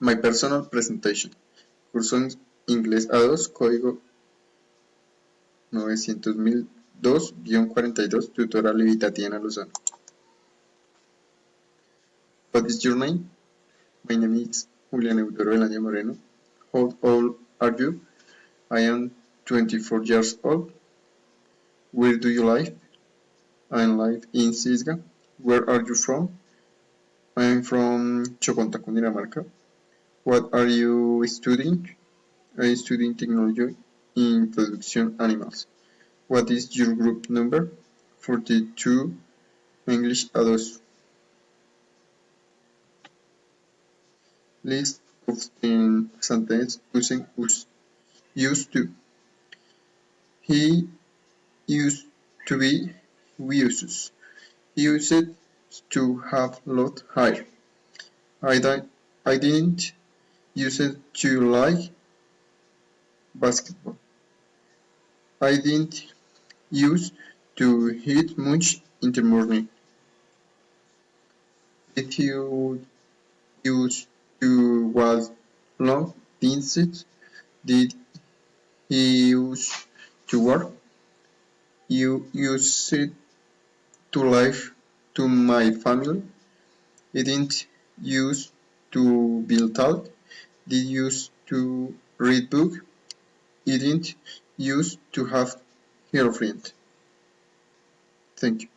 My personal presentation. Curso en Inglés A2, código 900.002-42, tutora Levi Tatiana Lozano. What is your name? My name is Julián Eudoro Belania Moreno. How old are you? I am 24 years old. Where do you live? I live in Sisga. Where are you from? I am from Choconta, Cundinamarca. What are you studying? I am studying technology in production animals. What is your group number? 42, English A2. List of 10 sentences using used to. He used to be uses. He used to have lot hair. I didn't use it to like basketball. I didn't use to eat much in the morning. Did you use to was long distance? Did he use to work? You use it to live to my family. It didn't use to build talk. Did use to read book. It didn't use to have girlfriend. Thank you.